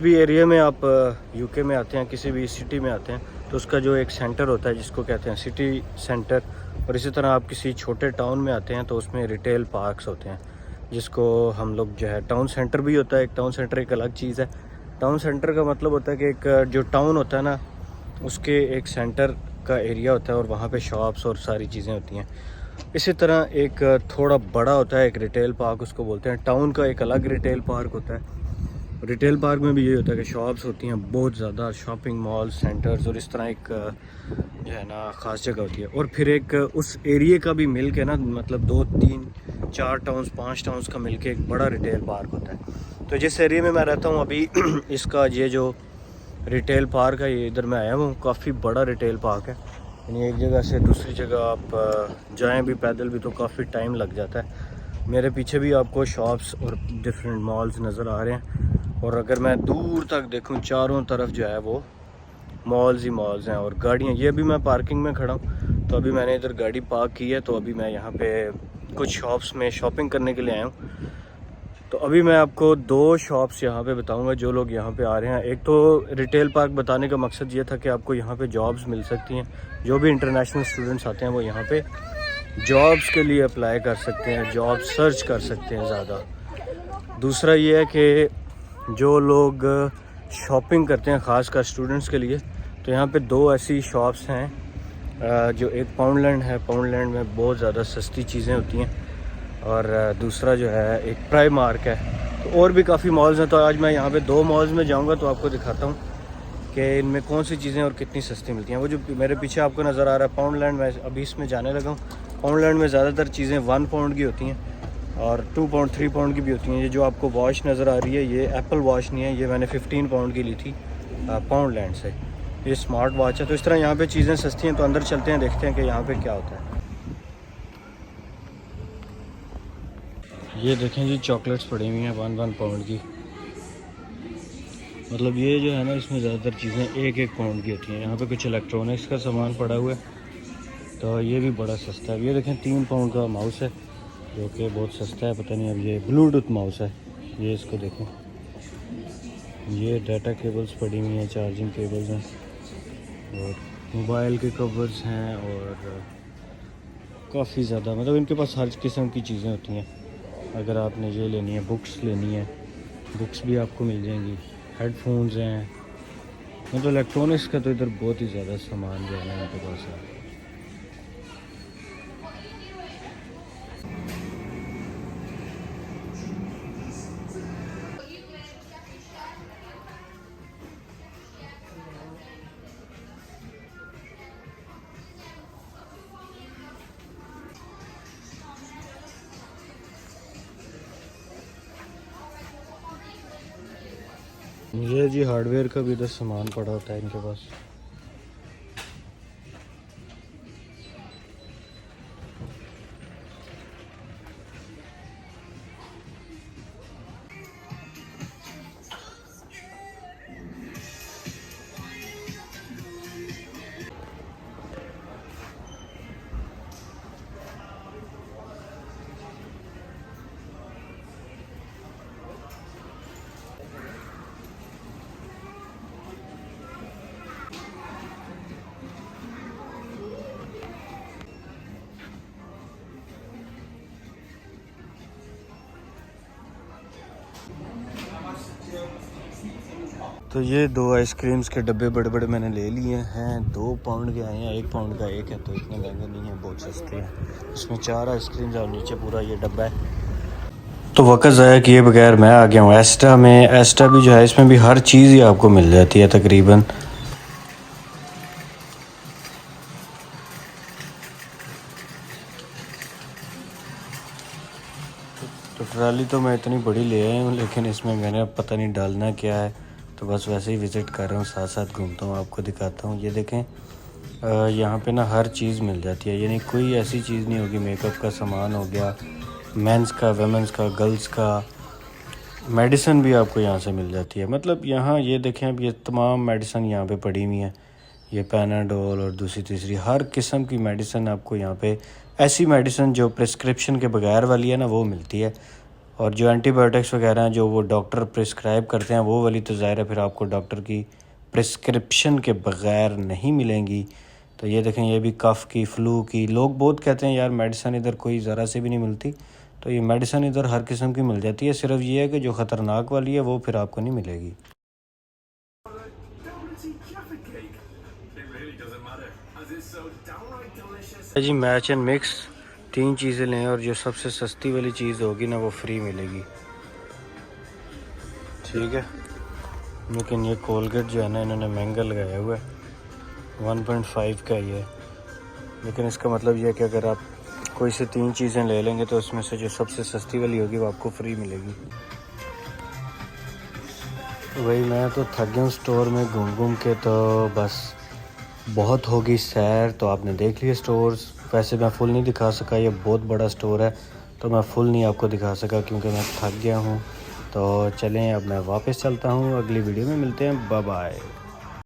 भी एरिया में आप यूके में आते हैं, किसी भी सिटी में आते हैं, तो उसका जो एक सेंटर होता है जिसको कहते हैं सिटी सेंटर, और इसी तरह आप किसी छोटे टाउन में आते हैं तो उसमें रिटेल पार्क्स होते हैं जिसको हम लोग जो है टाउन सेंटर भी होता है। एक टाउन सेंटर एक अलग चीज़ है। टाउन सेंटर का मतलब होता है कि एक जो टाउन होता है ना, उसके एक सेंटर का एरिया होता है और वहाँ पे शॉप्स और सारी चीज़ें होती हैं। इसी तरह एक थोड़ा बड़ा होता है एक रिटेल पार्क, उसको बोलते हैं। टाउन का एक अलग रिटेल पार्क होता है। रिटेल पार्क में भी यही होता है कि शॉप्स होती हैं बहुत ज़्यादा, शॉपिंग मॉल सेंटर्स, और इस तरह एक जो है ना ख़ास जगह होती है। और फिर एक उस एरिए का भी मिल के ना, मतलब 2 3 4 टाउन्स 5 टाउन्स का मिल के एक बड़ा रिटेल पार्क होता है। तो जिस एरिए में मैं रहता हूँ अभी इसका ये जो रिटेल पार्क है, ये इधर मैं आया हूँ, काफ़ी बड़ा रिटेल पार्क है। यानी एक जगह से दूसरी जगह आप जाएँ भी पैदल भी तो काफ़ी टाइम लग जाता है। मेरे पीछे भी आपको शॉप्स और डिफरेंट मॉल्स नज़र आ रहे हैं, और अगर मैं दूर तक देखूं चारों तरफ जो है वो मॉल्स ही मॉल्स हैं और गाड़ियाँ। ये अभी मैं पार्किंग में खड़ा हूँ, तो अभी मैंने इधर गाड़ी पार्क की है, तो अभी मैं यहाँ पे कुछ शॉप्स में शॉपिंग करने के लिए आया हूँ। तो अभी मैं आपको 2 शॉप्स यहाँ पे बताऊँगा जो लोग यहाँ पे आ रहे हैं। एक तो रिटेल पार्क बताने का मकसद ये था कि आपको यहाँ पे जॉब्स मिल सकती हैं। जो भी इंटरनेशनल स्टूडेंट्स आते हैं वो यहाँ पे जॉब्स के लिए अप्लाई कर सकते हैं, जॉब सर्च कर सकते हैं ज़्यादा। दूसरा ये है कि जो लोग शॉपिंग करते हैं ख़ासकर स्टूडेंट्स के लिए, तो यहाँ पे 2 ऐसी शॉप्स हैं। जो एक पाउंडलैंड है, पाउंडलैंड में बहुत ज़्यादा सस्ती चीज़ें होती हैं, और दूसरा जो है एक प्राइमार्क है। तो और भी काफ़ी मॉल्स हैं। तो आज मैं यहाँ पे 2 मॉल्स में जाऊँगा तो आपको दिखाता हूँ कि इनमें कौन सी चीज़ें और कितनी सस्ती मिलती हैं। वो जो मेरे पीछे आपको नज़र आ रहा है पाउंडलैंड, मैं अभी इसमें जाने लगा हूँ। पाउंडलैंड में ज़्यादातर चीज़ें 1 पाउंड की होती हैं और 2 पाउंड 3 पाउंड की भी होती हैं। ये जो आपको वॉच नज़र आ रही है ये एप्पल वॉच नहीं है, ये मैंने 15 पाउंड की ली थी पाउंडलैंड से। ये स्मार्ट वॉच है। तो इस तरह यहाँ पे चीज़ें सस्ती हैं। तो अंदर चलते हैं, देखते हैं कि यहाँ पे क्या होता है। ये देखें जी, चॉकलेट्स पड़ी हुई हैं 1 पाउंड की। मतलब ये जो है ना, इसमें ज़्यादातर चीज़ें 1 पाउंड की होती हैं। यहाँ पे कुछ इलेक्ट्रॉनिक्स का सामान पड़ा हुआ है, तो ये भी बड़ा सस्ता है। ये देखें 3 पाउंड का माउस है जो कि बहुत सस्ता है। पता नहीं, अब ये ब्लूटूथ माउस है। ये इसको देखें, ये डाटा केबल्स पड़ी हुई हैं, चार्जिंग केबल्स हैं, और मोबाइल के कवर्स हैं, और काफ़ी ज़्यादा, मतलब इनके पास हर किस्म की चीज़ें होती हैं। अगर आपने ये लेनी है, बुक्स लेनी है, बुक्स भी आपको मिल जाएंगी। हेडफोन्स हैं, मतलब इलेक्ट्रॉनिक्स का तो इधर बहुत ही ज़्यादा सामान जो है ना इनके पास है। ये जी हार्डवेयर का भी इधर सामान पड़ा होता है इनके पास। तो ये 2 आइसक्रीम्स के डब्बे बड़े बड़े मैंने ले लिए हैं। 2 पाउंड के आए हैं, 1 पाउंड का एक है, तो इतने महंगे नहीं हैं, बहुत सस्ते हैं। इसमें 4 आइसक्रीम्स और नीचे पूरा ये डब्बा है। तो वक्त ज़ाया किए बगैर मैं आ गया हूँ एस्टा में। एस्टा भी जो है, इसमें भी हर चीज़ ही आपको मिल जाती है तकरीबन। तो ट्राली तो मैं इतनी बड़ी ले आया हूँ, लेकिन इसमें मैंने अब पता नहीं डालना क्या है, तो बस वैसे ही विज़िट कर रहा हूँ, साथ साथ घूमता हूँ, आपको दिखाता हूँ। ये देखें, यहाँ पे ना हर चीज़ मिल जाती है, यानी कोई ऐसी चीज़ नहीं होगी। मेकअप का सामान हो गया, मेंस का, वेमेंस का, गर्ल्स का, मेडिसिन भी आपको यहाँ से मिल जाती है। मतलब यहाँ ये देखें, अब ये तमाम मेडिसिन यहाँ पे पड़ी हुई हैं। ये पैनाडोल और दूसरी तीसरी हर किस्म की मेडिसिन आपको यहाँ पे, ऐसी मेडिसिन जो प्रिस्क्रिप्शन के बगैर वाली है ना, वो मिलती है। और जो एंटीबायोटिक्स वगैरह हैं जो वो डॉक्टर प्रिस्क्राइब करते हैं वो वाली तो ज़ाहिर है फिर आपको डॉक्टर की प्रिस्क्रिप्शन के बग़ैर नहीं मिलेंगी। तो ये देखें, ये भी कफ़ की, फ़्लू की, लोग बहुत कहते हैं यार मेडिसिन इधर कोई ज़रा से भी नहीं मिलती। तो ये मेडिसिन इधर हर किस्म की मिल जाती है, सिर्फ ये है कि जो ख़तरनाक वाली है वो फिर आपको नहीं मिलेगी। जी मैच एंड मिक्स 3 चीज़ें लें और जो सबसे सस्ती वाली चीज़ होगी ना वो फ्री मिलेगी, ठीक है। लेकिन ये कोलगेट जो है ना इन्होंने महंगा लगाया हुआ है, 1.5 का ही है। लेकिन इसका मतलब ये है कि अगर आप कोई से 3 चीज़ें ले लेंगे तो उसमें से जो सबसे सस्ती वाली होगी वो आपको फ्री मिलेगी। तो भाई मैं तो थक गया हूँ स्टोर में घूम घूम के, तो बस बहुत होगी सैर। तो आपने देख लिया स्टोर्स, वैसे मैं फुल नहीं दिखा सका, ये बहुत बड़ा स्टोर है तो मैं फुल नहीं आपको दिखा सका क्योंकि मैं थक गया हूँ। तो चलें अब मैं वापस चलता हूँ, अगली वीडियो में मिलते हैं, बाय बाय।